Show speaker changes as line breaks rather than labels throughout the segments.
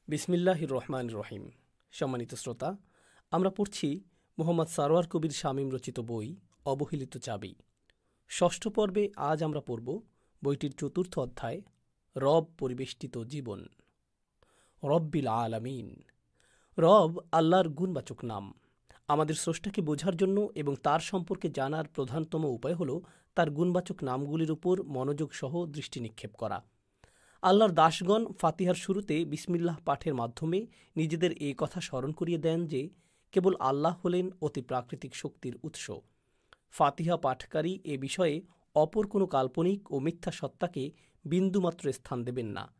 বিসমিল্লাহির রহমানির রহিম। সম্মানিত শ্রোতা, আমরা পড়ছি মুহাম্মদ সারোয়ার কবির শামীম রচিত বই অবহেলিত চাবি। ষষ্ঠ পর্বে আজ আমরা পড়ব বইটির চতুর্থ অধ্যায়, রব পরিবেষ্টিত জীবন। রব্বিল আলামিন। রব আল্লাহর গুণবাচক নাম। আমাদের স্রষ্টাকে বোঝার জন্য এবং তার সম্পর্কে জানার প্রধানতম উপায় হল তার গুণবাচক নামগুলির উপর মনোযোগ সহ দৃষ্টি নিক্ষেপ করা। আল্লাহর দাসগণ ফাতিহার শুরুতে বিসমিল্লাহ পাঠের মাধ্যমে নিজেদের এই কথা স্মরণ করিয়ে দেন যে কেবল আল্লাহ হলেন অতি প্রাকৃতিক শক্তির উৎস। ফাতিহা পাঠকারী এ বিষয়ে অপর কোনো কাল্পনিক ও মিথ্যা সত্তাকে বিন্দুমাত্র স্থান দেবেন না।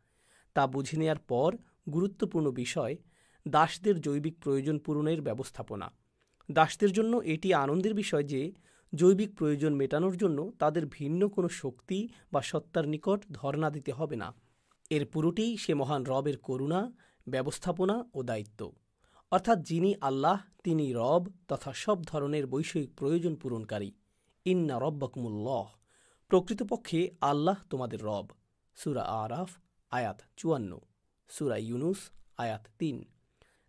তা বুঝে নেয়ার পর গুরুত্বপূর্ণ বিষয় দাসদের জৈবিক প্রয়োজন পূরণের ব্যবস্থাপনা। দাসদের জন্য এটি আনন্দের বিষয় যে জৈবিক প্রয়োজন মেটানোর জন্য তাদের ভিন্ন কোনো শক্তি বা সত্তার নিকট ধর্ণা দিতে হবে না। এর পুরোটিই সে মহান রবের করুণা, ব্যবস্থাপনা ও দায়িত্ব। অর্থাৎ যিনি আল্লাহ তিনি রব তথা সব ধরনের বৈষয়িক প্রয়োজন পূরণকারী। ইন্না রব্বাকুমুল্লাহ। প্রকৃতপক্ষে আল্লাহ তোমাদের রব। সূরা আরাফ আয়াত ৫৪, সূরা ইউনুস আয়াত ৩।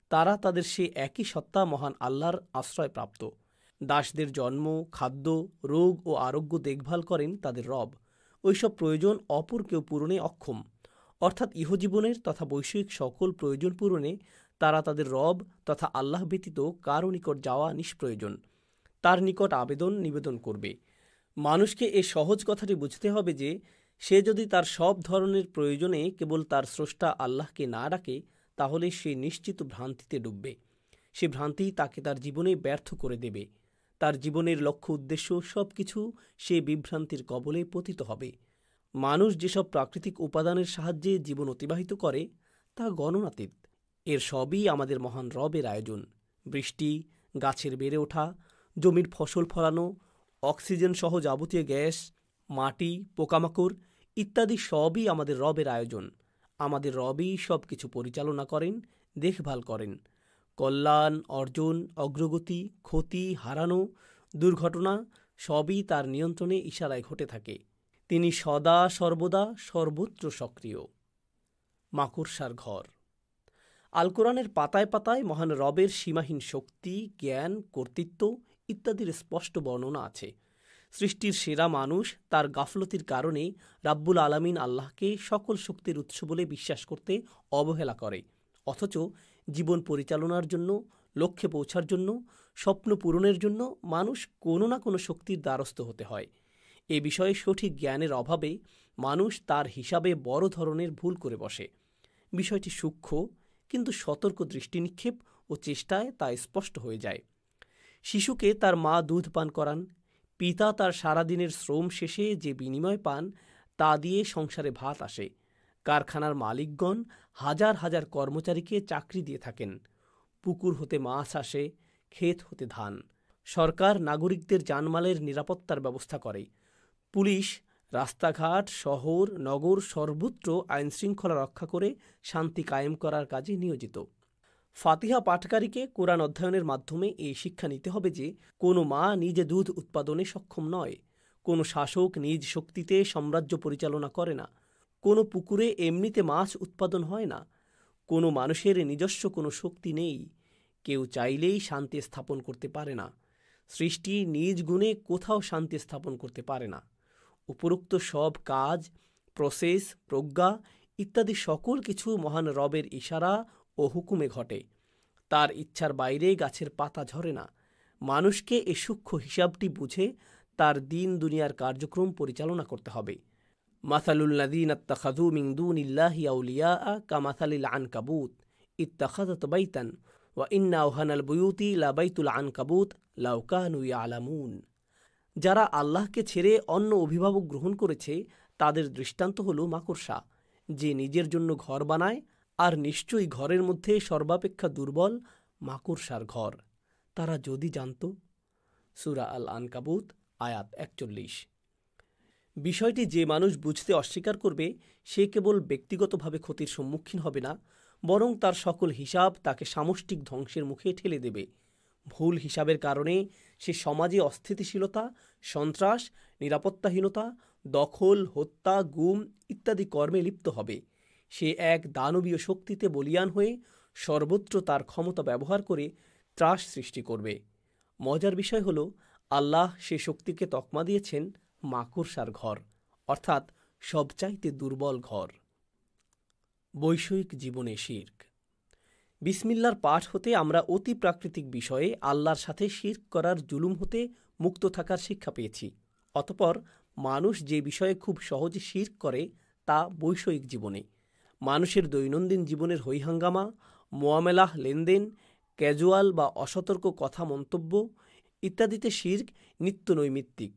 তারা তাদের সে একই সত্তা মহান আল্লাহর আশ্রয়প্রাপ্ত। দাসদের জন্ম, খাদ্য, রোগ ও আরোগ্য দেখভাল করেন তাদের রব। ওইসব প্রয়োজন অপর কেউ পূরণে অক্ষম। অর্থাৎ ইহজীবনের তথা বৈষয়িক সকল প্রয়োজন পূরণে তারা তাদের রব তথা আল্লাহ ব্যতীত কারো নিকট যাওয়া নিষ্প্রয়োজন। তার নিকট আবেদন নিবেদন করবে। মানুষকে এ সহজ কথাটি বুঝতে হবে যে সে যদি তার সব ধরনের প্রয়োজনে কেবল তার স্রষ্টা আল্লাহকে না ডাকে তাহলে সে নিশ্চিত ভ্রান্তিতে ডুববে। সে ভ্রান্তি তাকে তার জীবনে ব্যর্থ করে দেবে। তার জীবনের লক্ষ্য উদ্দেশ্য সব কিছু সে বিভ্রান্তির কবলে পতিত হবে। মানুষ যেসব প্রাকৃতিক উপাদানের সাহায্যে জীবন অতিবাহিত করে তা গণনাতীত। এর সবই আমাদের মহান রবের আয়োজন। বৃষ্টি, গাছের বেড়ে ওঠা, জমির ফসল ফলানো, অক্সিজেন সহ যাবতীয় গ্যাস, মাটি, পোকামাকড় ইত্যাদি সবই আমাদের রবের আয়োজন। আমাদের রবই সব কিছু পরিচালনা করেন, দেখভাল করেন। কল্যাণ, অর্জন, অগ্রগতি, ক্ষতি, হারানো, দুর্ঘটনা সবই তার নিয়ন্ত্রণে ইশারায় ঘটে থাকে। তিনি সদা সর্বদা সর্বত্র সক্রিয়। মাকড়সার ঘর। আল কোরআনের পাতায় পাতায় মহান রবের সীমাহীন শক্তি, জ্ঞান, কর্তৃত্ব ইত্যাদির স্পষ্ট বর্ণনা আছে। সৃষ্টির সেরা মানুষ তার গাফলতির কারণে রাব্বুল আলামিন আল্লাহকে সকল শক্তির উৎস বলে বিশ্বাস করতে অবহেলা করে। অথচ জীবন পরিচালনার জন্য, লক্ষ্যে পৌঁছার জন্য, স্বপ্ন পূরণের জন্য মানুষ কোনো না কোনো শক্তির দ্বারস্থ হতে হয়। এ বিষয়ে সঠিক জ্ঞানের অভাবে মানুষ তার হিসাবে বড় ধরনের ভুল করে বসে। বিষয়টি সূক্ষ্ম, কিন্তু সতর্ক দৃষ্টি নিক্ষেপ ও চেষ্টায় তা স্পষ্ট হয়ে যায়। শিশুকে তার মা দুধ পান করান। পিতা তার সারাদিনের শ্রম শেষে যে বিনিময় পান তা দিয়ে সংসারে ভাত আসে। কারখানার মালিকগণ হাজার হাজার কর্মচারীকে চাকরি দিয়ে থাকেন। পুকুর হতে মাছ আসে, ক্ষেত হতে ধান। সরকার নাগরিকদের জানমালের নিরাপত্তার ব্যবস্থা করে। পুলিশ রাস্তাঘাট, শহর, নগর সর্বত্র আইনশৃঙ্খলা রক্ষা করে শান্তি কায়েম করার কাজে নিয়োজিত। ফাতিহা পাঠকারীকে কোরআন অধ্যয়নের মাধ্যমে এই শিক্ষা নিতে হবে যে কোনো মা নিজে দুধ উৎপাদনে সক্ষম নয়। কোনো শাসক নিজ শক্তিতে সাম্রাজ্য পরিচালনা করে না। কোনো পুকুরে এমনিতে মাছ উৎপাদন হয় না। কোনো মানুষের নিজস্ব কোনো শক্তি নেই। কেউ চাইলেই শান্তি স্থাপন করতে পারে না। সৃষ্টি নিজ গুণে কোথাও শান্তি স্থাপন করতে পারে না। উপরোক্ত সব কাজ, প্রসেস, প্রজ্ঞা ইত্যাদি সকল কিছু মহান রবের ইশারা ও হুকুমে ঘটে। তার ইচ্ছার বাইরে গাছের পাতা ঝরে না। মানুষকে এ সূক্ষ্ম হিসাবটি বুঝে তার দিন দুনিয়ার কার্যক্রম পরিচালনা করতে হবে। মাসালুল্লাযীনা ইত্তাখাযু মিন দুনিল্লাহি আউলিয়া কামাসালিল আনকাবুত ইত্তাখাযাত বাইতান ওয়া ইন্না আওহানাল বুয়ুতি লাবাইতুল আনকাবুত লাউ কানু ইয়ালামুন। যারা আল্লাহকে ছেড়ে অন্য অভিভাবক গ্রহণ করেছে তাদের দৃষ্টান্ত হল মাকড়সা, যে নিজের জন্য ঘর বানায়, আর নিশ্চয়ই ঘরের মধ্যে সর্বাপেক্ষা দুর্বল মাকড়সার ঘর। তারা যদি জানত। সূরা আল আনকাবুত আয়াত ৪১। বিষয়টি যে মানুষ বুঝতে অস্বীকার করবে সে কেবল ব্যক্তিগতভাবে ক্ষতির সম্মুখীন হবে না, বরং তার সকল হিসাব তাকে সামষ্টিক ধ্বংসের মুখে ঠেলে দেবে। ভুল হিসাবের কারণে সে সমাজে অস্থিতিশীলতা, সন্ত্রাস, নিরাপত্তাহীনতা, দখল, হত্যা, গুম ইত্যাদি কর্মে লিপ্ত হবে। সে এক দানবীয় শক্তিতে বলীয়ান হয়ে সর্বত্র তার ক্ষমতা ব্যবহার করে ত্রাস সৃষ্টি করবে। মজার বিষয় হল, আল্লাহ সে শক্তিকে তকমা দিয়েছেন মাকড়সার ঘর, অর্থাৎ সবচাইতে দুর্বল ঘর। বৈষয়িক জীবনে শিরক। বিসমিল্লার পাঠ হতে আমরা অতি প্রাকৃতিক বিষয়ে আল্লাহর সাথে শিরক করার জুলুম হতে মুক্ত থাকার শিক্ষা পেয়েছি। অতঃপর মানুষ যে বিষয়ে খুব সহজে শিরক করে তা বৈষয়িক জীবনে। মানুষের দৈনন্দিন জীবনের হৈহাঙ্গামা, মোয়ামেলাহ, লেনদেন, ক্যাজুয়াল বা অসতর্ক কথা মন্তব্য ইত্যাদিতে শিরক নিত্য নৈমিত্তিক।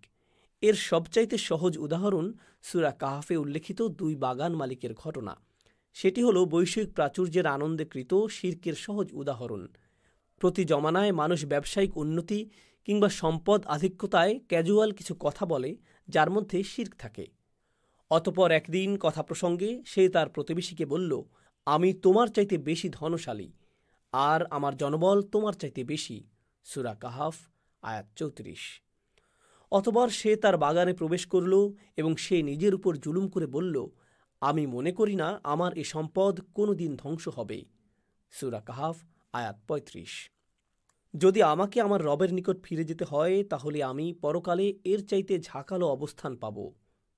এর সবচাইতে সহজ উদাহরণ সূরা কাহফে উল্লেখিত 2 বাগান মালিকের ঘটনা। সেটি হলো বৈষয়িক প্রাচুর্যের আনন্দে কৃত শিরকের সহজ উদাহরণ। প্রতি জমানায় মানুষ ব্যবসায়িক উন্নতি কিংবা সম্পদ আধিক্যতায় ক্যাজুয়াল কিছু কথা বলে, যার মধ্যে শিরক থাকে। অতপর একদিন কথা প্রসঙ্গে সে তার প্রতিবেশীকে বলল, আমি তোমার চাইতে বেশি ধনশালী, আর আমার জনবল তোমার চাইতে বেশি। সূরা কাহফ আয়াত 34। অতপর সে তার বাগানে প্রবেশ করল এবং সে নিজের উপর জুলুম করে বলল, আমি মনে করি না আমার এ সম্পদ কোনো দিন ধ্বংস হবে। সূরা কাহফ আয়াত 35। যদি আমাকে আমার রবের নিকট ফিরে যেতে হয় তাহলে আমি পরকালে এর চাইতে ঝাঁকালো অবস্থান পাব।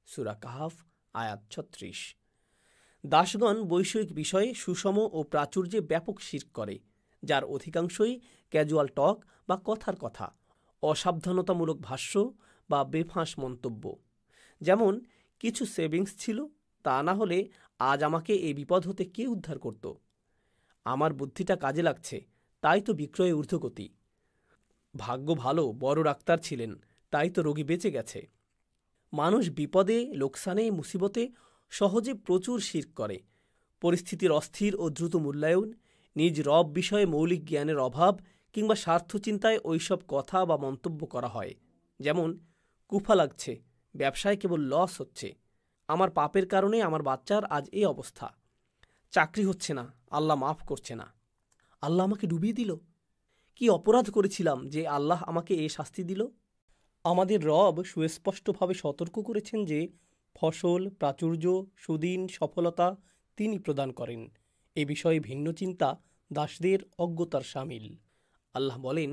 সূরা কাহফ আয়াত 36। দাসগণ বৈষয়িক বিষয়ে সুষম ও প্রাচুর্যে ব্যাপক শিরক করে, যার অধিকাংশই ক্যাজুয়াল টক বা কথার কথা, অসাবধানতামূলক ভাষ্য বা বেফাঁস মন্তব্য। যেমন, কিছু সেভিংস ছিল, তা না হলে আজ আমাকে এই বিপদ হতে কে উদ্ধার করত? আমার বুদ্ধিটা কাজে লাগছে, তাই তো বিক্রয়ে ঊর্ধ্বগতি। ভাগ্য ভালো, বড় ডাক্তার ছিলেন, তাই তো রোগী বেঁচে গেছে। মানুষ বিপদে, লোকসানে, মুসিবতে সহজে প্রচুর শিরক করে। পরিস্থিতির অস্থির ও দ্রুত মূল্যায়ন, নিজ রব বিষয়ে মৌলিক জ্ঞানের অভাব কিংবা স্বার্থচিন্তায় ওইসব কথা বা মন্তব্য করা হয়। যেমন, কুফা লাগছে, ব্যবসায় কেবল লস হচ্ছে, আমার পাপের কারণে আমার বাচ্চার আজ এই অবস্থা, চাকরি হচ্ছে না, আল্লাহ মাফ করছে না, আল্লাহ আমাকে ডুবিয়ে দিল, কি অপরাধ করেছিলাম যে আল্লাহ আমাকে এই শাস্তি দিল? আমাদের রব সুস্পষ্টভাবে সতর্ক করেছেন যে ফসল, প্রাচুর্য, সুদিন, সফলতা তিনি প্রদান করেন। এ বিষয়ে ভিন্ন চিন্তা দাসদের অজ্ঞতার শামিল। আল্লাহ বলেন,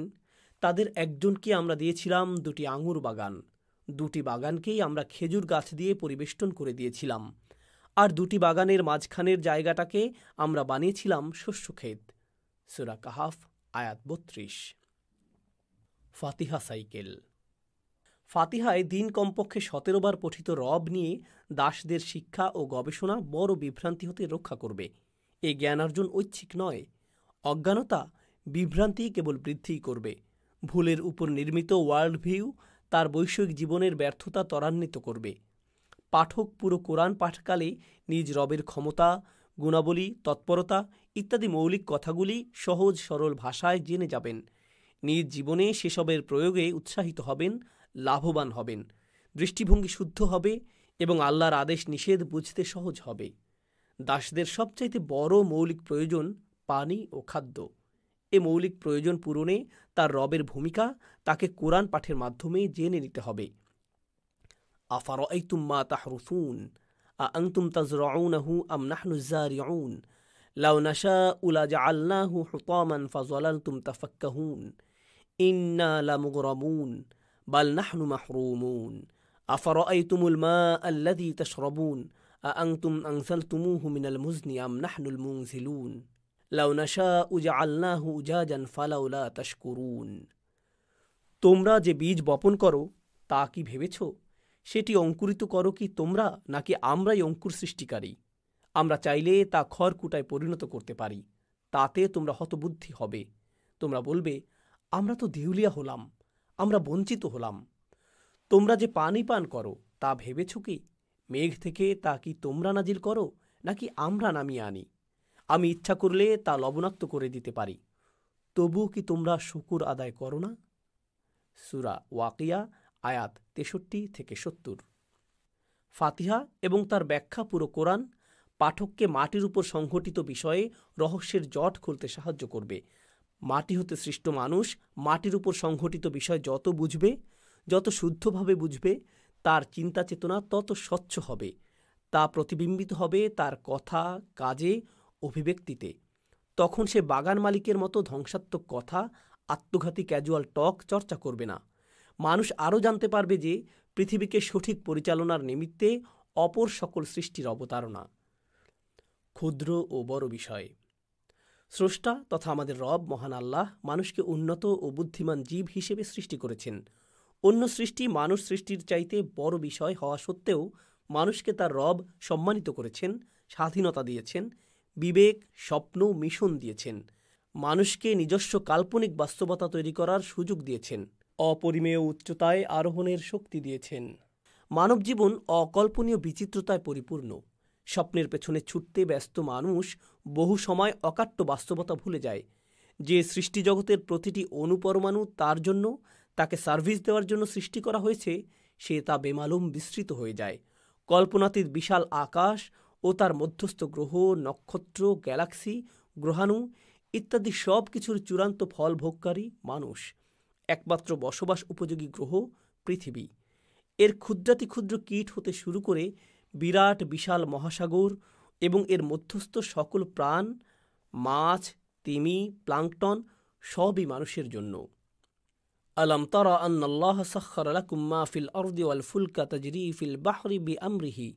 তাদের একজনকে আমরা দিয়েছিলাম 2টি আঙুর বাগান, 2টি বাগানকেই আমরা খেজুর গাছ দিয়ে পরিবেষ্টন করে দিয়েছিলাম, আর 2টি বাগানের মাঝখানের জায়গাটাকে আমরা বানিয়েছিলাম শস্যক্ষেত। সূরা কাহফ আয়াত 32। ফাতিহা সাইকেল। ফাতিহায় দিন কমপক্ষে 17 বার পঠিত রব নিয়ে দাসদের শিক্ষা ও গবেষণা বড় বিভ্রান্তি হতে রক্ষা করবে। এ জ্ঞানার্জন ঐচ্ছিক নয়। অজ্ঞানতা বিভ্রান্তি কেবল বৃদ্ধিই করবে। ভুলের উপর নির্মিত ওয়ার্ল্ড ভিউ তার বৈষয়িক জীবনের ব্যর্থতা ত্বরান্বিত করবে। পাঠক পুরো কোরআন পাঠকালে নিজ রবের ক্ষমতা, গুণাবলী, তৎপরতা ইত্যাদি মৌলিক কথাগুলি সহজ সরল ভাষায় জেনে যাবেন। নিজ জীবনে সেসবের প্রয়োগে উৎসাহিত হবেন, লাভবান হবেন, দৃষ্টিভঙ্গি শুদ্ধ হবে এবং আল্লাহর আদেশ নিষেধ বুঝতে সহজ হবে। দাসদের সবচাইতে বড় মৌলিক প্রয়োজন পানি ও খাদ্য। এ মৌলিক প্রয়োজন পূরণে তার রবের ভূমিকা তাকে কোরআন পাঠের মাধ্যমে জেনে নিতে হবে। আফারাআইতুম মা তাহরুসুন আআনতুম তাজরাউনাহু আম নাহনুজ যারিউন লাউ নাশাউ লাজআলনাহু হুতামান ফাযালালতুম তাফাক্কাহুন ইন্না লামুগরামুন বাল নাহনু মাহরুমুন আফারাআইতুমুল মা আল্লাযী তাশরাবুন আআনতুম আনজালতুমুহু মিনাল মুজনি আম নাহনুল মুনজিলুন লাউ নাশাউ জাআলনাহু উজাজান ফালাউলা তাশকুরুন। তোমরা যে বীজ বপন করো তা কি ভেবেছ? সেটি অঙ্কুরিত করো কি তোমরা, নাকি আমরাই অঙ্কুর সৃষ্টিকারী? আমরা চাইলে তা খড়কুটায় পরিণত করতে পারি। তাতে তোমরা হতবুদ্ধি হবে। তোমরা বলবে, আমরা তো দেউলিয়া হলাম, আমরা বঞ্চিত হলাম। তোমরা যে পানি পান করো তা ভেবেছ কি? মেঘ থেকে তা কি তোমরা নাজিল করো, নাকি আমরা নামিয়ে আনি? আমি ইচ্ছা করলে তা লবণাক্ত করে দিতে পারি। তবুও কি তোমরা শুকুর আদায় করো না? সূরা ওয়াকিয়া আয়াত 63-70। ফাতিহা এবং তার ব্যাখ্যা পুরো কোরআন পাঠককে মাটির উপর সংঘটিত বিষয়ে রহস্যের জট খুলতে সাহায্য করবে। মাটি হতে সৃষ্ট মানুষ মাটির উপর সংঘটিত বিষয় যত বুঝবে, যত শুদ্ধভাবে বুঝবে, তার চিন্তা চেতনা তত স্বচ্ছ হবে, তা প্রতিবিম্বিত হবে তার কথা, কাজে, অভিব্যক্তিতে। তখন সে বাগান মালিকের মতো ধ্বংসাত্মক কথা, আত্মঘাতী ক্যাজুয়াল টক চর্চা করবে না। মানুষ আরও জানতে পারবে যে পৃথিবীকে সঠিক পরিচালনার নিমিত্তে অপর সকল সৃষ্টির অবতারণা। ক্ষুদ্র ও বড় বিষয়। স্রষ্টা তথা আমাদের রব মহান আল্লাহ মানুষকে উন্নত ও বুদ্ধিমান জীব হিসেবে সৃষ্টি করেছেন। অন্য সৃষ্টি মানুষ সৃষ্টির চাইতে বড় বিষয় হওয়া সত্ত্বেও মানুষকে তার রব সম্মানিত করেছেন, স্বাধীনতা দিয়েছেন, বিবেক, স্বপ্ন, মিশন দিয়েছেন। মানুষকে নিজস্ব কাল্পনিক বাস্তবতা তৈরি করার সুযোগ দিয়েছেন, অপরিমেয় উচ্চতায় আরোহণের শক্তি দিয়েছেন। মানব জীবন অকল্পনীয় বিচিত্রতায় পরিপূর্ণ। স্বপ্নের পেছনে ছুটতে ব্যস্ত মানুষ বহু সময় অকাট্য বাস্তবতা ভুলে যায়। যে সৃষ্টিজগতের প্রতিটি অণুপরমাণু তার জন্য, তাকে সার্ভিস দেওয়ার জন্য সৃষ্টি করা হয়েছে, সে তা বেমালুম বিস্তৃত হয়ে যায়। কল্পনাতীত বিশাল আকাশ ও তার মধ্যস্থ গ্রহ, নক্ষত্র, গ্যালাক্সি, গ্রহাণু ইত্যাদি সব কিছুর চূড়ান্ত ফল ভোগকারী মানুষ। একমাত্র বসবাস উপযোগী গ্রহ পৃথিবী। এর ক্ষুদ্রাতি ক্ষুদ্র কীট হতে শুরু করে বিরাট বিশাল মহাসাগর এবং এর মধ্যস্থ সকল প্রাণ, মাছ, তিমি, প্লাঙ্কটন সবই মানুষের জন্য। আলাম তারা আন্নাল্লাহ সাখখারা লাকুম মা ফিল আরদি ওয়াল ফুলকা তাজরি ফিল বাহরি বিআমরিহি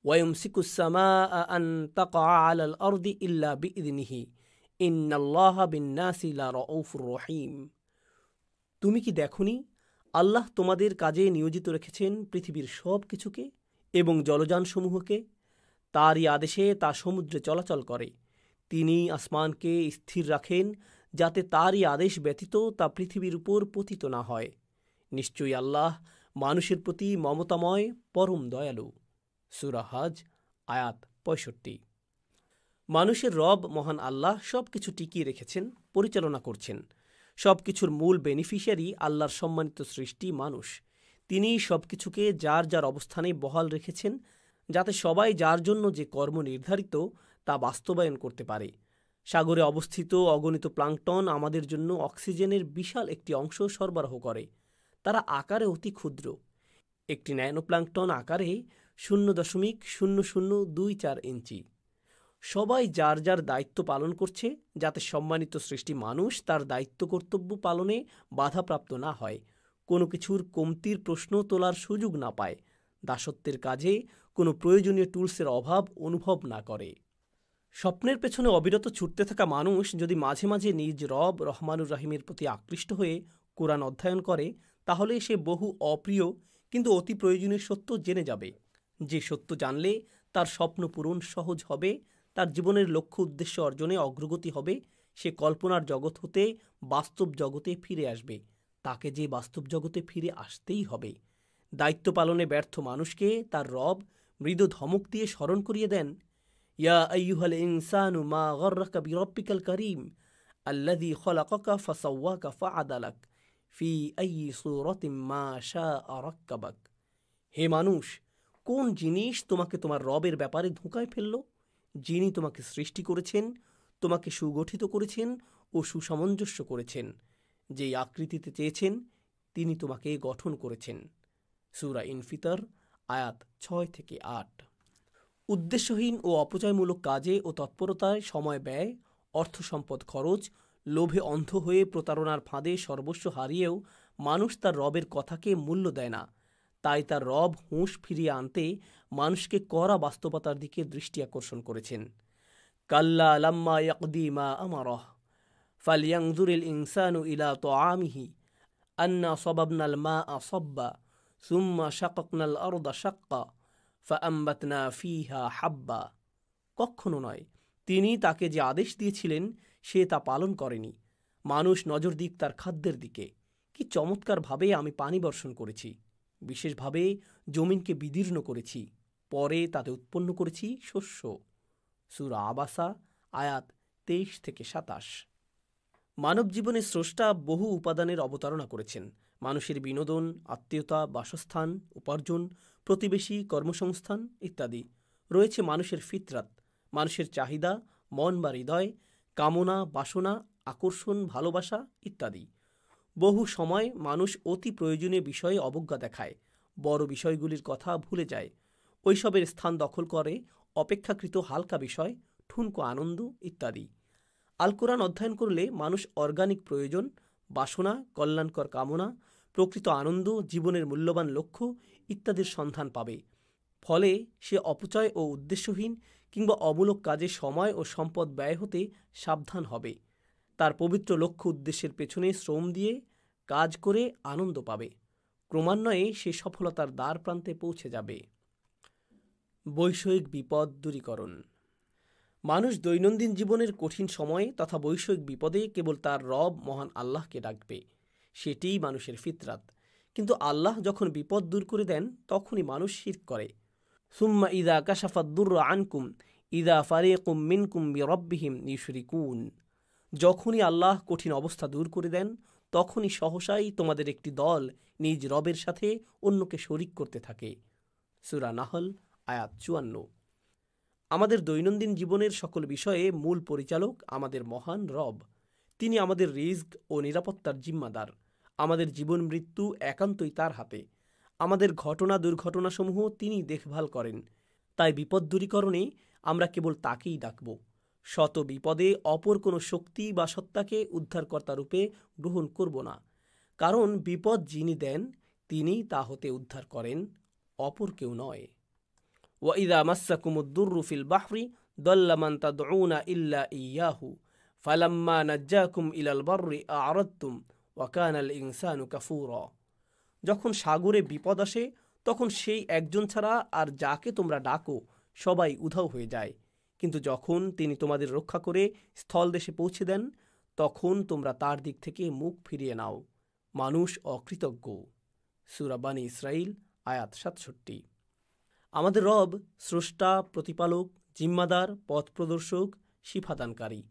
ওয়া ইউমসিকুস সামাআ আন তাকা আলাল আরদি ইল্লা বিইযনিহি ইন্নাল্লাহা বিন-নাসি লারাউফুর রহিম। তুমি কি দেখনি আল্লাহ তোমাদের কাজে নিয়োজিত রেখেছেন পৃথিবীর সব কিছুকে এবং জলযানসমূহকে? তারই আদেশে তা সমুদ্রে চলাচল করে। তিনি আসমানকে স্থির রাখেন যাতে তারই আদেশ ব্যতীত তা পৃথিবীর উপর পতিত না হয়। নিশ্চয়ই আল্লাহ মানুষের প্রতি মমতাময়, পরম দয়ালু। সূরা হজ আয়াত ৬৫। মানুষের রব মহান আল্লাহ সব কিছু টিকিয়ে রেখেছেন, পরিচালনা করছেন। সব কিছুর মূল বেনিফিশিয়ারি আল্লাহর সম্মানিত সৃষ্টি মানুষ। তিনি সব কিছুকে যার যার অবস্থানে বহাল রেখেছেন যাতে সবাই যার জন্য যে কর্ম নির্ধারিত তা বাস্তবায়ন করতে পারে। সাগরে অবস্থিত অগণিত প্লাঙ্কটন আমাদের জন্য অক্সিজেনের বিশাল একটি অংশ সরবরাহ করে। তারা আকারে অতি ক্ষুদ্র। একটি ন্যানোপ্লাঙ্কটন আকারে 0.0024 ইঞ্চি। সবাই যার যার দায়িত্ব পালন করছে যাতে সম্মানিত সৃষ্টি মানুষ তার দায়িত্ব কর্তব্য পালনে বাধাপ্রাপ্ত না হয়, কোনো কিছুর কমতির প্রশ্ন তোলার সুযোগ না পায়, দাসত্বের কাজে কোনো প্রয়োজনীয় টুলসের অভাব অনুভব না করে। স্বপ্নের পেছনে অবিরত ছুটতে থাকা মানুষ যদি মাঝে মাঝে নিজ রব রহমানুর রহিমের প্রতি আকৃষ্ট হয়ে কোরআন অধ্যয়ন করে, তাহলে সে বহু অপ্রিয় কিন্তু অতি প্রয়োজনীয় সত্য জেনে যাবে। যে সত্য জানলে তার স্বপ্ন পূরণ সহজ হবে, তার জীবনের লক্ষ্য উদ্দেশ্য অর্জনে অগ্রগতি হবে, সে কল্পনার জগৎ হতে বাস্তব জগতে ফিরে আসবে। তাকে যে বাস্তব জগতে ফিরে আসতেই হবে। দায়িত্ব পালনে ব্যর্থ মানুষকে তার রব মৃদু ধমক দিয়ে স্মরণ করিয়ে দেন, ইয়া আইয়ুহাল ইনসানু মা গররাকা বিরব্বিকাল কারীম আল্লাযী খলাকাকা ফাসাওয়াকা ফাআদালাক ফি আইয়ি সূরাতিন মা শাআ রাক্কাবাক। হে মানুষ, কোন জিনিস তোমাকে তোমার রবের ব্যাপারে ধোঁকায় ফেলল? যিনি তোমাকে সৃষ্টি করেছেন, তোমাকে সুগঠিত করেছেন ও সুসামঞ্জস্য করেছেন। যেই আকৃতিতে চেয়েছেন তিনি তোমাকে গঠন করেছেন। সূরা ইনফিতর আয়াত 6-8। উদ্দেশ্যহীন ও অপচয়মূলক কাজে ও তৎপরতায় সময় ব্যয়, অর্থ সম্পদ খরচ, লোভে অন্ধ হয়ে প্রতারণার ফাঁদে সর্বস্ব হারিয়েও মানুষ তার রবের কথাকে মূল্য দেয় না। তাই তার রব হুঁশ ফিরিয়ে আনতে মানুষকে কড়া বাস্তবতার দিকে দৃষ্টি আকর্ষণ করেছেন। কাল্লা লাম্মা ইয়াকদি মা আমারহ ফালইয়ানজুরিল ইনসানু ইলা তাআমিহি আন্না সাবাবনাল মাআ সাব্বা সুম্মা শাকাকনাল আরদা শাক্কা ফাআম্বাতনা ফিহা হাব্বা। কখনো নয়, তিনি তাকে যে আদেশ দিয়েছিলেন সে তা পালন করেনি। মানুষ নজর দিক তার খাদ্যের দিকে। কি চমৎকারভাবে আমি পানি বর্ষণ করেছি, বিশেষভাবে জমিনকে বিদীর্ণ করেছি, পরে তাতে উৎপন্ন করেছি শস্য। সূরা আবাসা আয়াত 23-27। মানব জীবনে স্রষ্টা বহু উপাদানের অবতারণা করেছেন। মানুষের বিনোদন, আত্মীয়তা, বাসস্থান, উপার্জন, প্রতিবেশী, কর্মসংস্থান ইত্যাদি। রয়েছে মানুষের ফিতরাত, মানুষের চাহিদা, মন বা হৃদয়, কামনা, বাসনা, আকর্ষণ, ভালোবাসা ইত্যাদি। বহু সময় মানুষ অতি প্রয়োজনীয় বিষয়ে অবজ্ঞা দেখায়, বড় বিষয়গুলির কথা ভুলে যায়। ওইসবের স্থান দখল করে অপেক্ষাকৃত হালকা বিষয়, ঠুনকো আনন্দ ইত্যাদি। আল কোরআন অধ্যয়ন করলে মানুষ অর্গানিক প্রয়োজন, বাসনা, কল্যাণকর কামনা, প্রকৃত আনন্দ, জীবনের মূল্যবান লক্ষ্য ইত্যাদির সন্ধান পাবে। ফলে সে অপচয় ও উদ্দেশ্যহীন কিংবা অমূলক কাজে সময় ও সম্পদ ব্যয় হতে সাবধান হবে। তার পবিত্র লক্ষ্য উদ্দেশ্যের পেছনে শ্রম দিয়ে কাজ করে আনন্দ পাবে। ক্রমান্বয়ে সে সফলতার দ্বার প্রান্তে পৌঁছে যাবে। বৈষয়িক বিপদ দূরীকরণ। মানুষ দৈনন্দিন জীবনের কঠিন সময়ে তথা বৈষয়িক বিপদে কেবল তার রব মহান আল্লাহকে ডাকবে। সেটিই মানুষের ফিতরাত। কিন্তু আল্লাহ যখন বিপদ দূর করে দেন তখনই মানুষ শিরক করে। সুম্মা ইদা কাশাফাদ-দুররা আনকুম ইদা ফারিকুম মিনকুম বিরব্বিহিম ইউশরিকুন। যখনই আল্লাহ কঠিন অবস্থা দূর করে দেন তখনই সহসাই তোমাদের একটি দল নিজ রবের সাথে অন্যকে শরিক করতে থাকে। সূরা নাহল আয়াত 54। আমাদের দৈনন্দিন জীবনের সকল বিষয়ে মূল পরিচালক আমাদের মহান রব। তিনি আমাদের রিজক ও নিরাপত্তার জিম্মাদার। আমাদের জীবন মৃত্যু একান্তই তার হাতে। আমাদের ঘটনা দুর্ঘটনাসমূহ তিনি দেখভাল করেন। তাই বিপদ দূরীকরণে আমরা কেবল তাকেই ডাকব। শত বিপদে অপর কোনো শক্তি বা সত্তাকে উদ্ধারকর্তা রূপে গ্রহণ করব না। কারণ বিপদ যিনি দেন তিনিই তা হতে উদ্ধার করেন, অপর কেউ নয়। وَإِذَا مَسَّكُمُ الضُّرُّ فِي الْبَحْرِ ضَلَّ مَنْ تَدْعُونَ إِلَّا إِيَّاهُ فَلَمَّا نَجَّاكُمْ إِلَى الْبَرِّ أَعْرَضْتُمْ وَكَانَ الْإِنسَانُ كَفُورًا। যখন সাগরে বিপদ আসে তখন সেই একজন ছাড়া আর যাকে তোমরা ডাকো সবাই উধাও হয়ে যায়। কিন্তু যখন তিনি তোমাদের রক্ষা করে স্থলদেশে পৌঁছে দেন তখন তোমরা তার দিক থেকে মুখ ফিরিয়ে নাও। মানুষ অকৃতজ্ঞ। সূরা বনী ইসরাঈল আয়াত 67। আমাদের রব স্রষ্টা, প্রতিপালক, জিম্মাদার, পথ প্রদর্শক, শিফাদানকারী।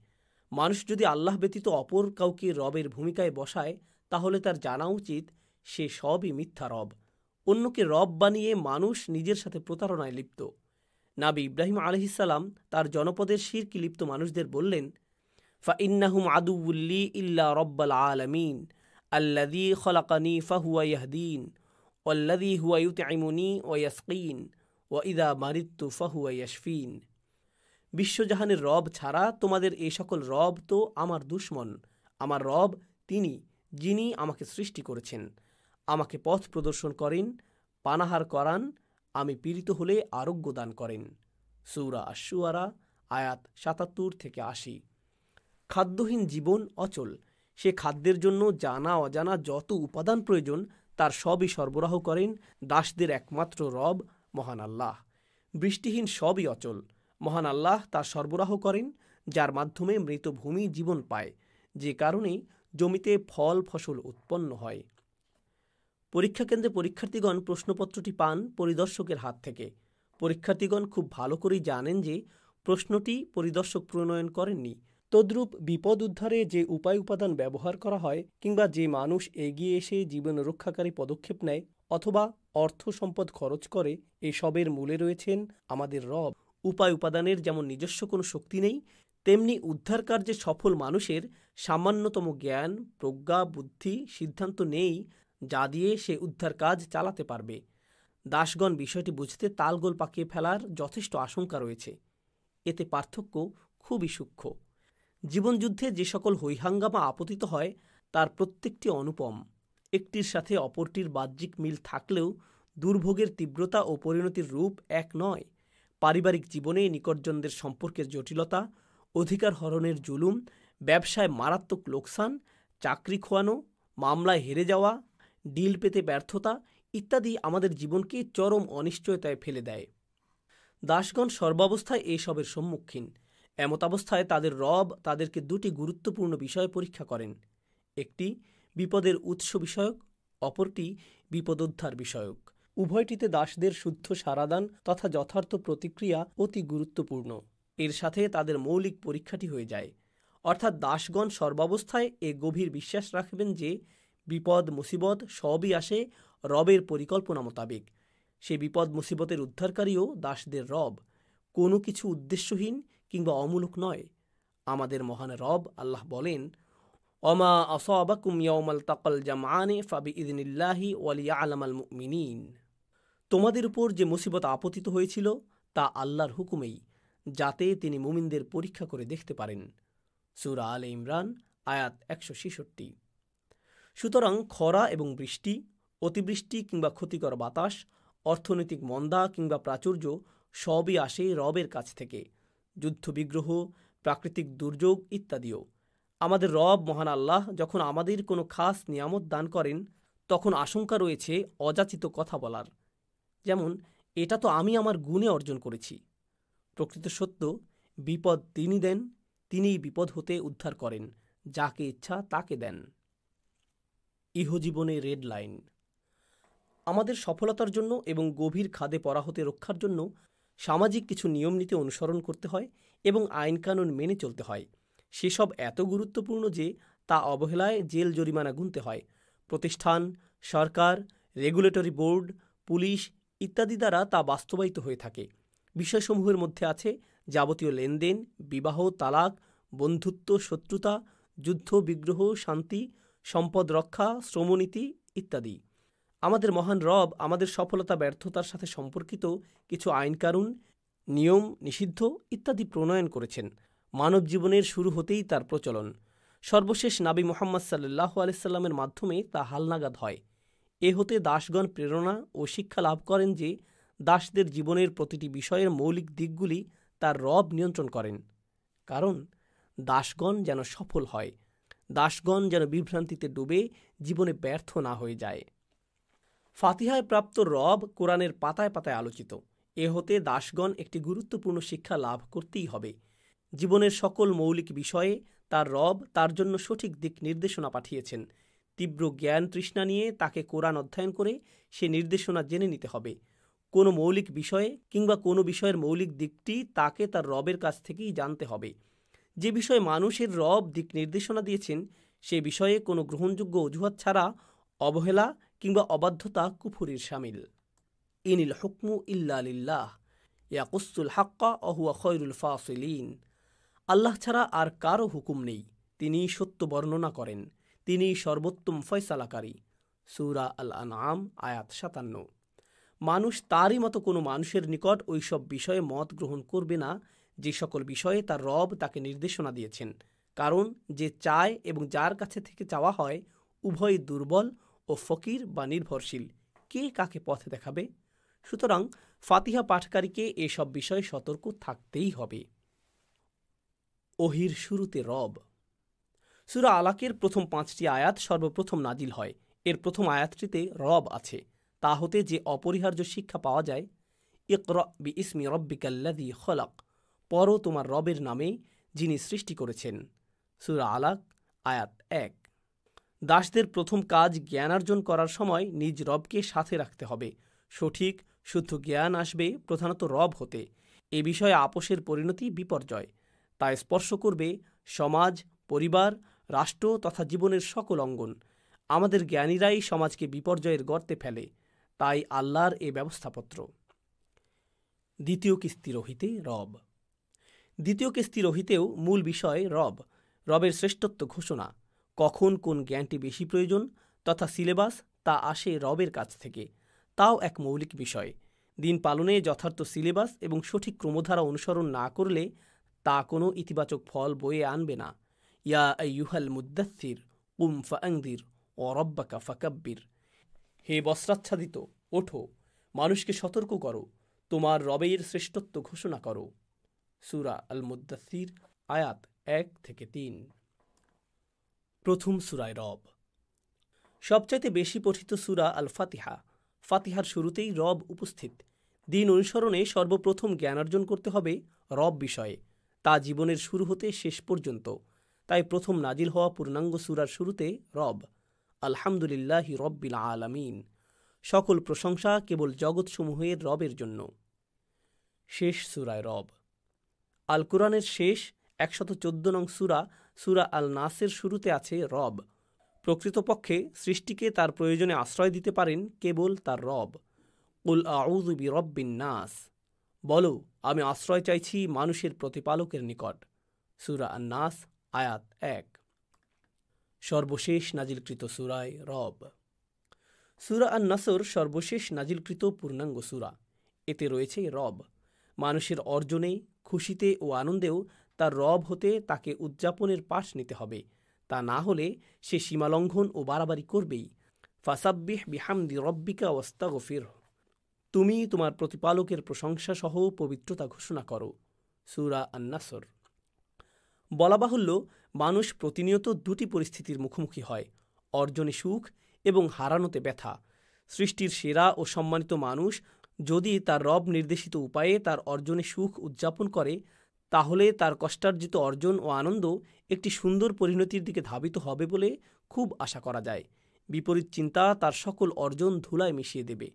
মানুষ যদি আল্লাহ ব্যতীত অপর কাউকে রবের ভূমিকায় বসায় তাহলে তার জানা উচিত সে সবই মিথ্যা রব। অন্যকে রব বানিয়ে মানুষ নিজের সাথে প্রতারণায় লিপ্ত। নবী ইব্রাহিম আলাইহিসসালাম তার জনপদের শিরকে লিপ্ত মানুষদের বললেন, ফাইন্নাহুম আদুউল লি ইল্লা রব্বাল আলামিন আল্লাযী খলাকানি ফাহুয়া ইয়াহদিন ওয়াল্লাযী হুয়া ইউতঈমুনি ওয়া ইয়াসকিন ওয়া ইযা মারিদতু ফাহুয়া ইয়াশফিন। বিশ্বজাহানের রব ছাড়া তোমাদের এই সকল রব তো আমার দুশমন। আমার রব তিনি যিনি আমাকে সৃষ্টি করেছেন, আমাকে পথ প্রদর্শন করেন, পানাহার করান, আমি পীড়িত হলে আরোগ্য দান করেন। সূরা আশ-শুআরা আয়াত ৭৭ থেকে ৮০। খাদ্যহীন জীবন অচল। সে খাদ্যের জন্য জানা অজানা যত উপাদান প্রয়োজন তার সবই সরবরাহ করেন দাসদের একমাত্র রব মহান আল্লাহ। বৃষ্টিহীন সবই অচল। মহান আল্লাহ তার সরবরাহ করেন, যার মাধ্যমে মৃত ভূমি জীবন পায়, যে কারণে জমিতে ফল ফসল উৎপন্ন হয়। পরীক্ষা কেন্দ্রে পরীক্ষার্থীগণ প্রশ্নপত্রটি পান পরিদর্শকের হাত থেকে। পরীক্ষার্থীগণ খুব ভালো করেই জানেন যে প্রশ্নটি পরিদর্শক প্রণয়ন করেননি। তদ্রূপ বিপদ উদ্ধারে যে উপায় উপাদান ব্যবহার করা হয় কিংবা যে মানুষ এগিয়ে এসে জীবন রক্ষাকারী পদক্ষেপ নেয় অথবা অর্থ সম্পদ খরচ করে, এসবের মূলে রয়েছেন আমাদের রব। উপায় উপাদানের যেমন নিজস্ব কোনো শক্তি নেই, তেমনি উদ্ধার কার্যে সফল মানুষের সামান্যতম জ্ঞান, প্রজ্ঞা, বুদ্ধি, সিদ্ধান্ত নেই যা দিয়ে সে উদ্ধার কাজ চালাতে পারবে। দাসগণ বিষয়টি বুঝতে তালগোল পাকিয়ে ফেলার যথেষ্ট আশঙ্কা রয়েছে। এতে পার্থক্য খুবই সূক্ষ্ম। জীবনযুদ্ধে যে সকল হৈহাঙ্গামা আপতিত হয় তার প্রত্যেকটি অনুপম। একটির সাথে অপরটির বাহ্যিক মিল থাকলেও দুর্ভোগের তীব্রতা ও পরিণতির রূপ এক নয়। পারিবারিক জীবনে নিকটজনদের সম্পর্কের জটিলতা, অধিকার হরণের জুলুম, ব্যবসায় মারাত্মক লোকসান, চাকরি খোয়ানো, মামলায় হেরে যাওয়া, ডিল পেতে ব্যর্থতা ইত্যাদি আমাদের জীবনকে চরম অনিশ্চয়তায় ফেলে দেয়। দাসগণ সর্বাবস্থায় এসবের সম্মুখীন। এমতাবস্থায় তাদের রব তাদেরকে দুটি গুরুত্বপূর্ণ বিষয় পরীক্ষা করেন। একটি বিপদের উৎস বিষয়ক, অপরটি বিপদোদ্ধার বিষয়ক। উভয়টিতে দাসদের শুদ্ধ সাড়াদান তথা যথার্থ প্রতিক্রিয়া অতি গুরুত্বপূর্ণ। এর সাথে তাদের মৌলিক পরীক্ষাটি হয়ে যায়। অর্থাৎ দাসগণ সর্বাবস্থায় এ গভীর বিশ্বাস রাখবেন যে বিপদ মুসিবত সবই আসে রবের পরিকল্পনা মোতাবেক। সে বিপদ মুসিবতের উদ্ধারকারীও দাসদের রব, কোনো কিছু উদ্দেশ্যহীন কিংবা অমূলক নয়। আমাদের মহান রব আল্লাহ বলেন, ওমা আসাবাকুম ইয়াউমাল তাকাল জামআনি ফাবিইযনিল্লাহি ওয়া লিয়া'লামাল মুমিনিন। তোমাদের উপর যে মুসিবত আপতিত হয়েছিল তা আল্লাহর হুকুমেই, যাতে তিনি মুমিনদের পরীক্ষা করে দেখতে পারেন। সূরা আলে ইমরান আয়াত 166। সুতরাং খরা এবং বৃষ্টি, অতিবৃষ্টি কিংবা ক্ষতিকর বাতাস, অর্থনৈতিক মন্দা কিংবা প্রাচুর্য সবই আসে রবের কাছ থেকে। যুদ্ধবিগ্রহ, প্রাকৃতিক দুর্যোগ ইত্যাদিও। আমাদের রব মহান আল্লাহ যখন আমাদের কোনো খাস নিয়ামত দান করেন, তখন আশঙ্কা রয়েছে অযাচিত কথা বলার, যেমন এটা তো আমি আমার গুণে অর্জন করেছি। প্রকৃত সত্য, বিপদ তিনি দেন, তিনিই বিপদ হতে উদ্ধার করেন, যাকে ইচ্ছা তাকে দেন। ইহজীবনে রেড লাইন। আমাদের সফলতার জন্য এবং গভীর খাদে পড়া হতে রক্ষার জন্য সামাজিক কিছু নিয়মনীতি অনুসরণ করতে হয় এবং আইনকানুন মেনে চলতে হয়। সেসব এত গুরুত্বপূর্ণ যে তা অবহেলায় জেল জরিমানা গুনতে হয়। প্রতিষ্ঠান, সরকার, রেগুলেটরি বোর্ড, পুলিশ ইত্যাদি দ্বারা তা বাস্তবায়িত হয়ে থাকে। বিষয়সমূহের মধ্যে আছে যাবতীয় লেনদেন, বিবাহ, তালাক, বন্ধুত্ব, শত্রুতা, যুদ্ধ, বিগ্রহ, শান্তি, সম্পদ রক্ষা, শ্রমনীতি ইত্যাদি। আমাদের মহান রব আমাদের সফলতা ব্যর্থতার সাথে সম্পর্কিত কিছু আইনকানুন, নিয়ম, নিষিদ্ধ ইত্যাদি প্রণয়ন করেছেন। মানব জীবনের শুরু হতেই তার প্রচলন। সর্বশেষ নবী মুহাম্মদ সাল্লাল্লাহু আলাইহি সাল্লামের মাধ্যমে তা হালনাগাদ হয়। এ হতে দাসগণ প্রেরণা ও শিক্ষা লাভ করেন যে দাসদের জীবনের প্রতিটি বিষয়ের মৌলিক দিকগুলি তার রব নিয়ন্ত্রণ করেন, কারণ দাসগণ যেন সফল হয়, দাসগণ যেন বিভ্রান্তিতে ডুবে জীবনে ব্যর্থ না হয়ে যায়। ফাতিহায় প্রাপ্ত রব কোরআনের পাতায় পাতায় আলোচিত। এ হতে দাসগণ একটি গুরুত্বপূর্ণ শিক্ষা লাভ করতেই হবে। জীবনের সকল মৌলিক বিষয়ে তার রব তার জন্য সঠিক দিক নির্দেশনা পাঠিয়েছেন। তীব্র জ্ঞান তৃষ্ণা নিয়ে তাকে কোরআন অধ্যয়ন করে সে নির্দেশনা জেনে নিতে হবে। কোনো মৌলিক বিষয়ে কিংবা কোনো বিষয়ের মৌলিক দিকটি তাকে তার রবের কাছ থেকেই জানতে হবে। যে বিষয়ে মানুষের রব দিক নির্দেশনা দিয়েছেন সে বিষয়ে কোনো গ্রহণযোগ্য অজুহাত ছাড়া অবহেলা কিংবা অবাধ্যতা কুফরির শামিল। ইনিল হুকমু ইল্লা লিল্লাহ ইয়াকুসুল হাক্কা ওয়া হুয়া খায়রুল ফাসিলিন। আল্লাহ ছাড়া আর কারও হুকুম নেই, তিনিই সত্য বর্ণনা করেন, তিনিই সর্বোত্তম ফয়সালাকারী। সূরা আল আনআম আয়াত 57। মানুষ তারই মতো কোনো মানুষের নিকট ওইসব বিষয়ে মত গ্রহণ করবে না যে সকল বিষয়ে তার রব তাকে নির্দেশনা দিয়েছেন, কারণ যে চায় এবং যার কাছে থেকে চাওয়া হয় উভয়ই দুর্বল ও ফকির বা নির্ভরশীল। কে কাকে পথ দেখাবে? সুতরাং ফাতিহা পাঠকারীকে এসব বিষয়ে সতর্ক থাকতেই হবে। ওহির শুরুতে রব। সূরা আলাকের প্রথম 5টি আয়াত সর্বপ্রথম নাজিল হয়। এর প্রথম আয়াতটিতে রব আছে। তা হতে যে অপরিহার্য শিক্ষা পাওয়া যায়, ইকরা বিইসমি রাব্বিকাল্লাযী খলাক, পড়ো তোমার রবের নামে যিনি সৃষ্টি করেছেন। সূরা আলাক আয়াত 1। দাসদের প্রথম কাজ জ্ঞানার্জন করার সময় নিজ রবকে সাথে রাখতে হবে। সঠিক শুদ্ধ জ্ঞান আসবে প্রধানত রব হতে। এ বিষয়ে আপোষের পরিণতি বিপর্যয়। তা স্পর্শ করবে সমাজ, পরিবার, রাষ্ট্র তথা জীবনের সকল অঙ্গন। আমাদের জ্ঞানীরাই সমাজকে বিপর্যয়ের গর্তে ফেলে, তাই আল্লাহর এ ব্যবস্থাপত্র। দ্বিতীয় কিস্তি রহিতে রব। দ্বিতীয় কিস্তি রহিতেও মূল বিষয় রব, রবের শ্রেষ্ঠত্ব ঘোষণা। কখন কোন জ্ঞানটি বেশি প্রয়োজন তথা সিলেবাস তা আসে রবের কাছ থেকে, তাও এক মৌলিক বিষয়। দিন পালনে যথার্থ সিলেবাস এবং সঠিক ক্রমধারা অনুসরণ না করলে তা কোনো ইতিবাচক ফল বয়ে আনবে না। ইয়া আইয়ুহাল মুদ্দাথির কুম ফাআনদির ওয়া রাব্বাকা ফাকাব্বির। হে বস্ত্রাচ্ছাদিত, ওঠো, মানুষকে সতর্ক করো, তোমার রবের শ্রেষ্ঠত্ব ঘোষণা করো। সূরা আল মুদ্দাথির আয়াত 1-3। প্রথম সূরায় রব। সবচাইতে বেশি পঠিত সূরা আল ফাতিহা। ফাতিহার শুরুতেই রব উপস্থিত। দিন অনুসরণে সর্বপ্রথম জ্ঞানার্জন করতে হবে রব বিষয়ে, তা জীবনের শুরু হতে শেষ পর্যন্ত। তাই প্রথম নাজিল হওয়া পূর্ণাঙ্গ সূরার শুরুতে রব। আলহামদুলিল্লাহি রব্বিল আলামিন। সকল প্রশংসা কেবল জগৎসমূহের রবের জন্য। শেষ সূরায় রব। আল কুরআনের শেষ 114 নং সূরা, সূরা আল নাসের শুরুতে আছে রব। প্রকৃতপক্ষে সৃষ্টিকে তার প্রয়োজনে আশ্রয় দিতে পারেন কেবল তার রব। কুল আউযু বিরব্বিন নাস, বলো আমি আশ্রয় চাইছি মানুষের প্রতিপালকের নিকট। সূরা আন নাস আয়াত 1। সর্বশেষ নাজিলকৃত সূরায় রব। সূরা আন-নাসর সর্বশেষ নাজিলকৃত পূর্ণাঙ্গ সূরা। এতে রয়েছে রব। মানুষের অর্জনে, খুশিতে ও আনন্দেও তার রব হতে তাকে উদযাপনের পাঠ নিতে হবে। তা না হলে সে সীমালঙ্ঘন ও বাড়াবাড়ি করবেই। ফাসাব্বিহ বিহামদি রব্বিকা ওয়াস্তাগফিরহ। তুমি তোমার প্রতিপালকের প্রশংসা সহ পবিত্রতা ঘোষণা করো। সূরা আন-নাসর। বলা বাহুল্য, মানুষ প্রতিনিয়ত দুটি পরিস্থিতির মুখোমুখি হয়: অর্জনে সুখ এবং হারানোতে ব্যথা। সৃষ্টির সেরা ও সম্মানিত মানুষ যদি তার রব নির্দেশিত উপায়ে তার অর্জনে সুখ উদযাপন করে, তাহলে তার কষ্টার্জিত অর্জন ও আনন্দ একটি সুন্দর পরিণতির দিকে ধাবিত হবে বলে খুব আশা করা যায়। বিপরীত চিন্তা তার সকল অর্জন ধুলায় মিশিয়ে দেবে।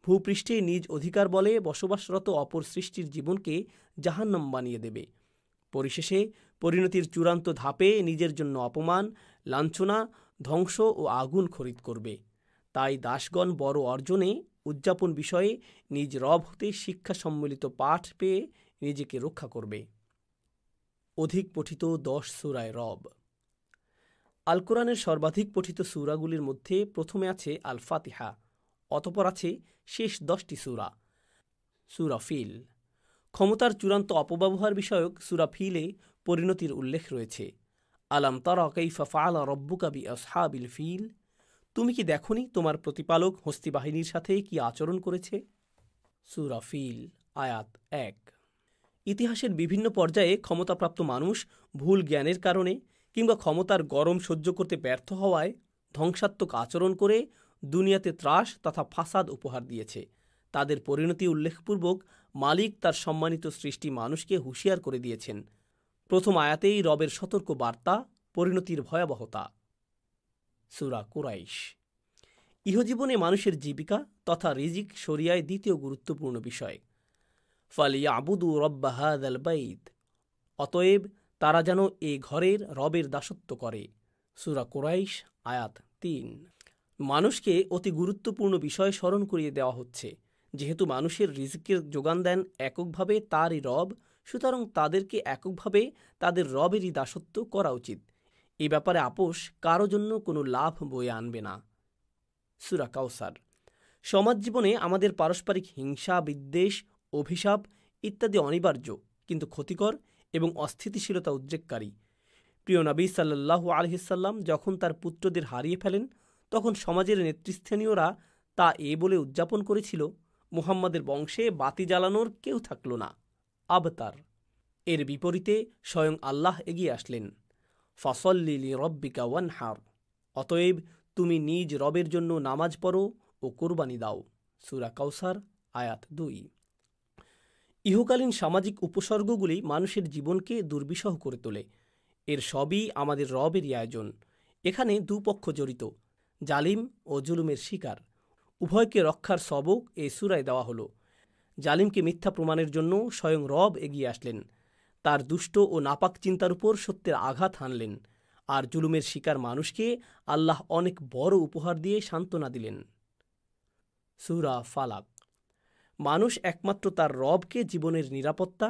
ভূপৃষ্ঠে নিজ অধিকার বলে বসবাসরত অপর সৃষ্টির জীবনকে জাহান্নাম বানিয়ে দেবে। পরিশেষে পরিণতির চূড়ান্ত ধাপে নিজের জন্য অপমান, লাঞ্ছনা, ধ্বংস ও আগুন খরিদ করবে। তাই দাসগণ বড় অর্জনে উদযাপন বিষয়ে নিজ রব হতে শিক্ষা সম্মিলিত পাঠ পেয়ে নিজেকে রক্ষা করবে। অধিক পঠিত 10 সূরায় রব। আল কোরআনের সর্বাধিক পঠিত সূরাগুলির মধ্যে প্রথমে আছে আল ফাতিহা, অতঃপর আছে শেষ 10টি সূরা। সূরা ফিল। ক্ষমতার চূড়ান্ত অপব্যবহার বিষয়ক সূরা ফিলে পরিণতির উল্লেখ রয়েছে। আলাম তারা কাইফা ফাআলা রব্বুকা বিআসহাবিল ফিল। তুমি কি দেখনি তোমার প্রতিপালক হস্তি বাহিনীর সাথে কি আচরণ করেছে? সূরা ফিল, আয়াত 1। ইতিহাসের বিভিন্ন পর্যায়ে ক্ষমতাপ্রাপ্ত মানুষ ভুল জ্ঞানের কারণে কিংবা ক্ষমতার গরম সহ্য করতে ব্যর্থ হওয়ায় ধ্বংসাত্মক আচরণ করে দুনিয়াতে ত্রাস তথা ফাসাদ উপহার দিয়েছে। তাদের পরিণতি উল্লেখপূর্বক মালিক তার সম্মানিত সৃষ্টি মানুষকে হুঁশিয়ার করে দিয়েছেন। প্রথম আয়াতেই রবের সতর্ক বার্তা, পরিণতির ভয়াবহতা। সূরা কুরাইশ। ইহজীবনে মানুষের জীবিকা তথা রিজিক শরিয়ায় দ্বিতীয় গুরুত্বপূর্ণ বিষয়। ফালিয়াবুদু রব্বা হাযাল বাইত। অতএব তারা যেন এ ঘরের রবের দাসত্ব করে। সূরা কুরাইশ, আয়াত 3। মানুষকে অতি গুরুত্বপূর্ণ বিষয় স্মরণ করিয়ে দেওয়া হচ্ছে। যেহেতু মানুষের রিজিকের যোগান দেন এককভাবে তারই রব, সুতরাং তাদেরকে এককভাবে তাদের রবেরই দাসত্ব করা উচিত। এ ব্যাপারে আপোষ কারো জন্য কোনো লাভ বয়ে আনবে না। সূরা কাউসার। সমাজ জীবনে আমাদের পারস্পরিক হিংসা, বিদ্বেষ, অভিশাপ ইত্যাদি অনিবার্য কিন্তু ক্ষতিকর এবং অস্থিতিশীলতা উদ্রেককারী। প্রিয় নবী সাল্লাল্লাহু আলাইহি সাল্লাম যখন তার পুত্রদের হারিয়ে ফেলেন, তখন সমাজের নেতৃস্থানীয়রা তা বলে উদযাপন করেছিল, মুহাম্মাদের বংশে বাতি জ্বালানোর কেউ থাকল না, আবতার। এর বিপরীতে স্বয়ং আল্লাহ এগিয়ে আসলেন, ফাসল্লি লিরব্বিকা ওয়ানহার। অতএব তুমি নিজ রবের জন্য নামাজ পড়ো ও কোরবানি দাও। সূরা কাউসার, আয়াত 2। ইহকালীন সামাজিক উপসর্গগুলি মানুষের জীবনকে দুর্বিষহ করে তোলে। এর সবই আমাদের রবেরই আয়োজন। এখানে দুপক্ষ জড়িত, জালিম ও জুলুমের শিকার। উভয়কে রক্ষার সবক এই সূরায় দেওয়া হলো। জালিমকে মিথ্যা প্রমাণের জন্য স্বয়ং রব এগিয়ে আসলেন, তার দুষ্ট ও নাপাক চিন্তার উপর সত্যের আঘাত হানলেন। আর জুলুমের শিকার মানুষকে আল্লাহ অনেক বড় উপহার দিয়ে সান্ত্বনা দিলেন। সূরা ফালাক। মানুষ একমাত্র তার রবকে জীবনের নিরাপত্তা,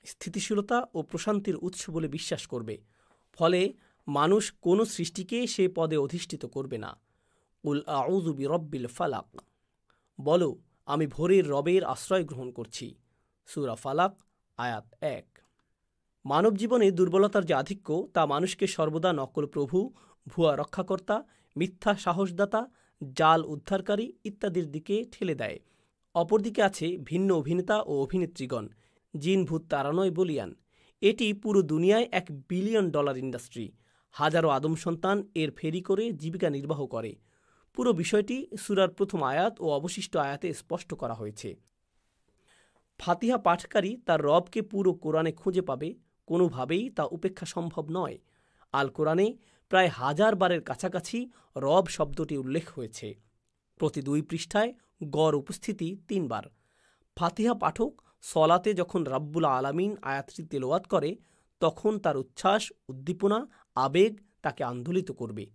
স্থিতিশীলতা ও প্রশান্তির উৎস বলে বিশ্বাস করবে। ফলে মানুষ কোনো সৃষ্টিকে সে পদে অধিষ্ঠিত করবে না। কুল আউযু বিরব্বিল ফালাক। বলো, আমি ভোরের রবের আশ্রয় গ্রহণ করছি। সূরা ফালাক, আয়াত 1। মানব জীবনে দুর্বলতার যে আধিক্য, তা মানুষকে সর্বদা নকল প্রভু, ভুয়া রক্ষাকর্তা, মিথ্যা সাহসদাতা, জাল উদ্ধারকারী ইত্যাদির দিকে ঠেলে দেয়। অপরদিকে আছে ভিন্ন অভিনেতা ও অভিনেত্রীগণ, জিন ভূত তাড়ানোয় বলিয়ান। এটি পুরো দুনিয়ায় $1 বিলিয়ন ইন্ডাস্ট্রি। হাজারো আদম সন্তান এর ফেরি করে জীবিকা নির্বাহ করে। পুরো বিষয়টি সূরার প্রথম আয়াত ও অবশিষ্ট আয়াতে স্পষ্ট করা হয়েছে। ফাতিহা পাঠকারী তার রবকে পুরো কোরআনে খুঁজে পাবে, কোনোভাবেই তা উপেক্ষা সম্ভব নয়। আল কোরআনে প্রায় 1000 বারের কাছাকাছি রব শব্দটি উল্লেখ হয়েছে। প্রতি 2 পৃষ্ঠায় গড় উপস্থিতি 3 বার। ফাতিহা পাঠক সলাতে যখন রাব্বুল আলামিন আয়াতটি তেলাওয়াত করে, তখন তার উচ্ছ্বাস, উদ্দীপনা, আবেগ তাকে আন্দোলিত করবে।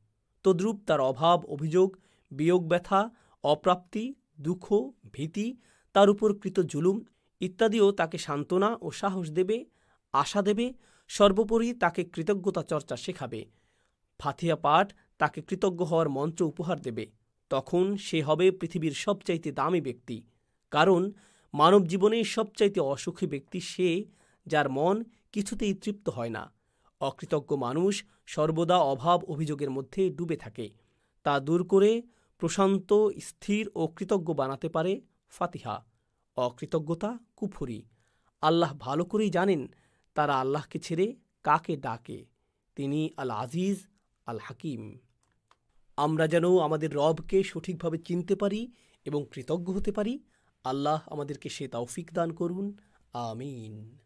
তদ্রূপ তার অভাব, অভিযোগ, বিয়োগ, ব্যথা, অপ্রাপ্তি, দুঃখ, ভীতি, তার উপর কৃত জুলুম ইত্যাদিও তাকে সান্ত্বনা ও সাহস দেবে, আশা দেবে, সর্বোপরি তাকে কৃতজ্ঞতা চর্চা শেখাবে। ফাতিহা পাঠ তাকে কৃতজ্ঞ হওয়ার মন্ত্র উপহার দেবে। তখন সে হবে পৃথিবীর সবচাইতে দামি ব্যক্তি। কারণ মানব জীবনে সবচাইতে অসুখী ব্যক্তি সে, যার মন কিছুতেই তৃপ্ত হয় না। অকৃতজ্ঞ মানুষ সর্বদা অভাব অভিযোগের মধ্যে ডুবে থাকে। তা দূর করে প্রশান্ত, স্থির ও কৃতজ্ঞ বানাতে পারে ফাতিহা। অকৃতজ্ঞতা কুফরি। আল্লাহ ভালো করেই জানেন তারা আল্লাহকে ছেড়ে কাকে ডাকে। তিনি আল আজিজ, আল হাকিম। আমরা যেন আমাদের রবকে সঠিকভাবে চিনতে পারি এবং কৃতজ্ঞ হতে পারি। আল্লাহ আমাদেরকে সে তৌফিক দান করুন। আমিন।